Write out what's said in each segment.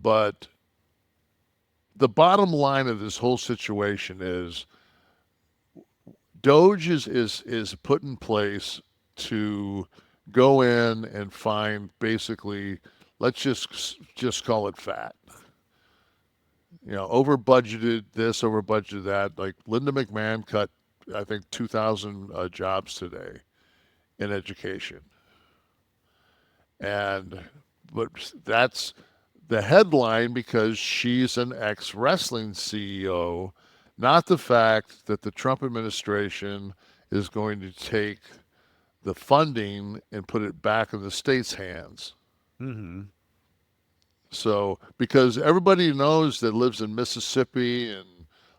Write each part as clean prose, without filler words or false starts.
But the bottom line of this whole situation is DOGE is put in place to go in and find basically, let's just call it fat. Over budgeted this, over budgeted that. Like Linda McMahon cut, I think, 2,000 jobs today in education, and but that's the headline because she's an ex wrestling CEO, not the fact that the Trump administration is going to take the funding and put it back in the state's hands. Mm-hmm. So, because everybody knows that lives in Mississippi and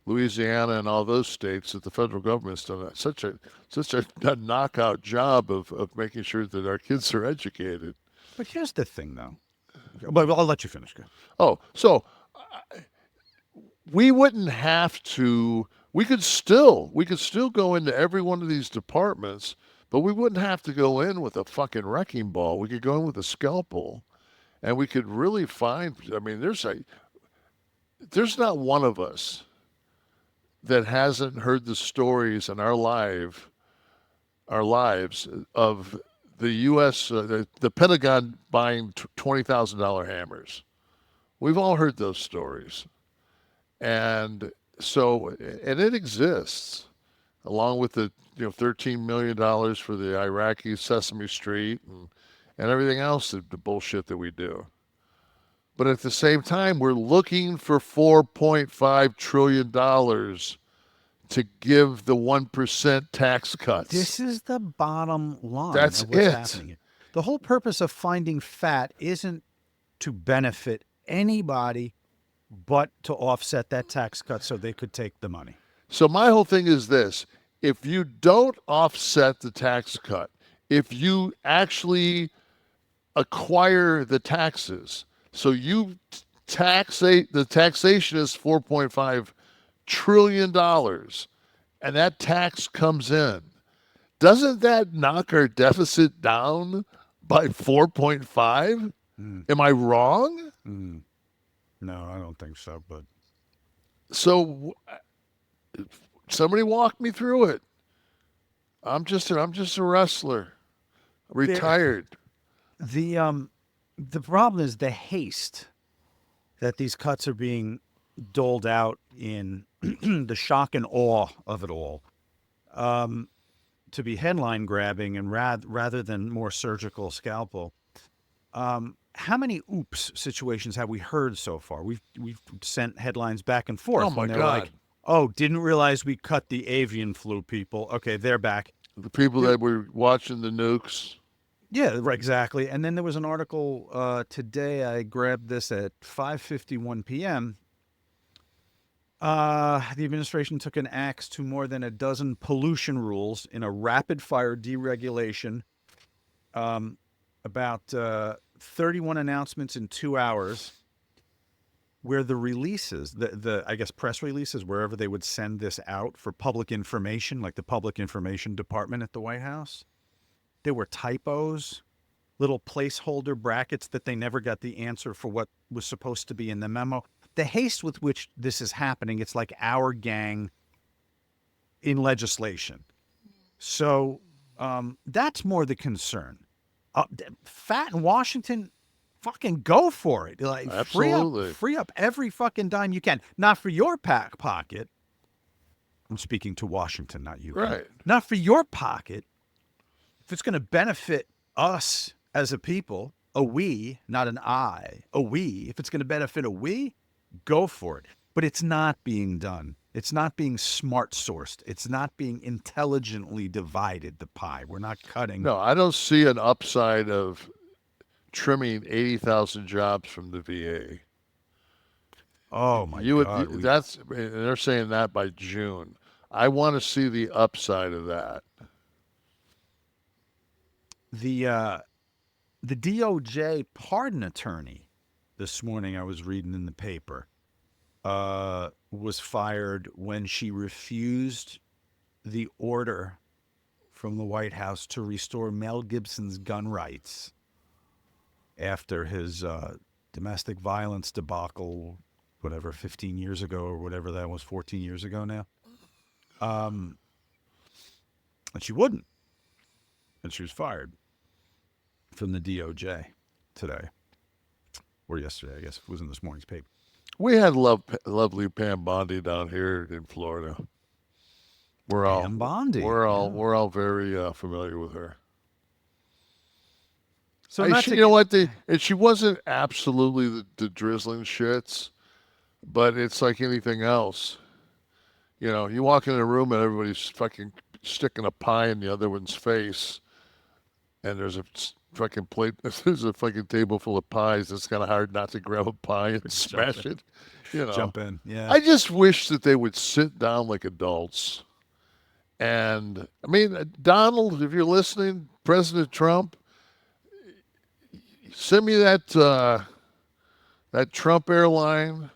Louisiana and all those states that the federal government's done such a knockout job of making sure that our kids are educated. But here's the thing, though. But I'll let you finish. Go. Oh, so we wouldn't have to. We could still go into every one of these departments, but we wouldn't have to go in with a fucking wrecking ball. We could go in with a scalpel, and we could really find. I mean, there's not one of us that hasn't heard the stories in our lives of the U.S. The Pentagon buying $20,000 hammers. We've all heard those stories, and and it exists, along with the $13 million for the Iraqi Sesame Street and everything else, the bullshit that we do. But at the same time, we're looking for $4.5 trillion to give the 1% tax cuts. This is the bottom line That's of what's it. happening. The whole purpose of finding fat isn't to benefit anybody, but to offset that tax cut so they could take the money. So my whole thing is this: if you don't offset the tax cut, if you actually acquire the taxes, so you taxate the taxation is $4.5 trillion, and that tax comes in, doesn't that knock our deficit down by 4.5? Mm, Am I wrong? mm. No, I don't think so. But So somebody walk me through it. I'm just a wrestler, there, retired. the problem is the haste that these cuts are being doled out in, the shock and awe of it all, um, to be headline grabbing and rather than more surgical scalpel. How many oops situations have we heard so far? We've sent headlines back and Oh forth, my and they're God. like, "Oh, didn't realize we cut the avian flu people." Okay, they're back. The people There- that were watching the nukes. Yeah, right, exactly. And then there was an article today. I grabbed this at 5:51 p.m. The administration took an axe to more than a dozen pollution rules in a rapid-fire deregulation. Um, about 31 announcements in 2 hours, where the releases, the I guess press releases, wherever they would send this out for public information, like the public information department at the White House, there were typos, little placeholder brackets that they never got the answer for what was supposed to be in the memo. The haste with which this is happening, it's like our gang in legislation. So that's more the concern. Fat in Washington, fucking go for it. Like Absolutely. free up every fucking dime you can. Not for your pocket. I'm speaking to Washington, not you. Right. Not for your pocket. If it's going to benefit us as a people, a we, not an I, a we. If it's going to benefit a we, go for it. But it's not being done. It's not being smart sourced. It's not being intelligently divided, the pie. We're not cutting. No, I don't see an upside of trimming 80,000 jobs from the VA. Oh my You would God. that's and they're saying that by June. I want to see the upside of that. The uh, the DOJ pardon attorney this morning, I was reading in the paper, was fired when she refused the order from the White House to restore Mel Gibson's gun rights after his domestic violence debacle, whatever, 15 years ago or whatever that was, 14 years ago now. Um, and she wouldn't. And she was fired from the DOJ today or yesterday, I guess. It was in this morning's paper. We had lovely Pam Bondi down here in Florida. We're all Pam Bondi. we're all Yeah. we're all very familiar with her. So not You to know get. what? And she wasn't absolutely the drizzling shits, but it's like anything else. You know, you walk in a room and everybody's fucking sticking a pie in the other one's face, and there's a fucking plate, there's a fucking table full of pies. It's kind of hard not to grab a pie and Jump smash in. it. You know, Jump in. Yeah. I just wish that they would sit down like adults. And I mean, Donald, if you're listening, President Trump, send me that Trump airline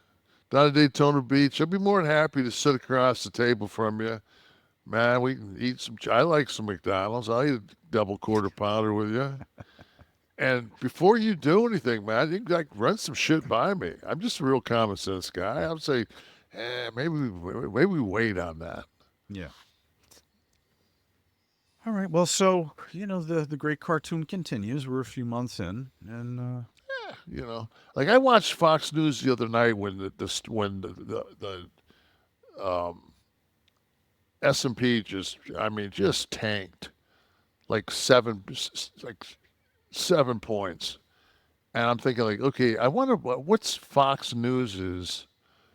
down to Daytona Beach. I'd be more than happy to sit across the table from you. Man, we can eat some. I like some McDonald's. I'll eat a double quarter pounder with you. And before you do anything, man, you can like run some shit by me. I'm just a real common sense guy. I would say, maybe we wait on that. Yeah. All right. Well, so the great cartoon continues. We're a few months in, and You know, like I watched Fox News the other night when when um, S&P just, I mean, just tanked like 7 points. And I'm thinking like, okay, I wonder what's Fox News's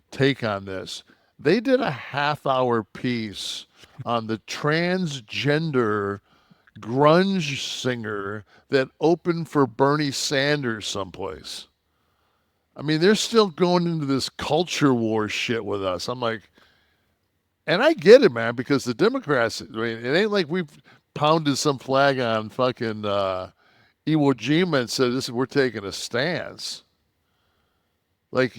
take on this. They did a half-hour piece on the transgender grunge singer that opened for Bernie Sanders someplace. I mean, they're still going into this culture war shit with us. I'm like, and I get it, man, because the Democrats, I mean, it ain't like we've pounded some flag on fucking Iwo Jima and said, this, we're taking a stance. Like,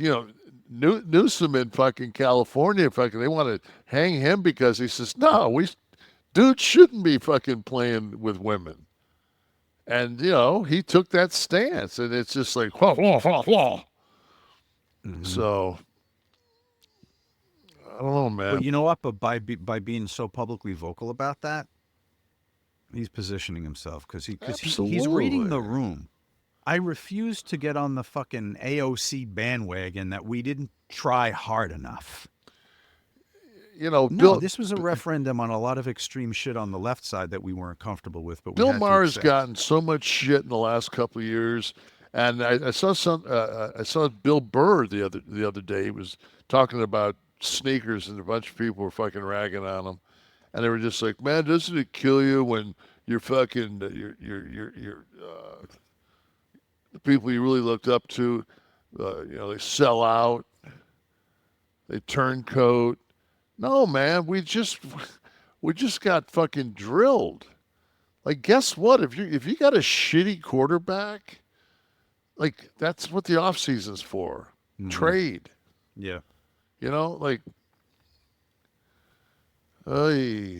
Newsom in fucking California, fucking, they want to hang him because he says, no, dude shouldn't be fucking playing with women. And, he took that stance. And it's just like, whoa, whoa, whoa, whoa. mhm. So, I don't know, But man. you know what? But by being so publicly vocal about that, he's positioning himself he's reading Absolutely. the room. I refuse to get on the fucking AOC bandwagon that we didn't try hard enough. No, Bill this was a referendum on a lot of extreme shit on the left side that we weren't comfortable with, but we Bill had to Maher has accept. gotten so much shit in the last couple of years, and I saw Bill Burr the other day. He was talking about sneakers, and a bunch of people were fucking ragging on him, and they were just like, "Man, doesn't it kill you when you're fucking the people you really looked up to, they sell out, they turncoat." No, man, we just got fucking drilled. Like, guess what? If you got a shitty quarterback, like that's what the off season's for. Hmm. Trade. Yeah. Like, hey,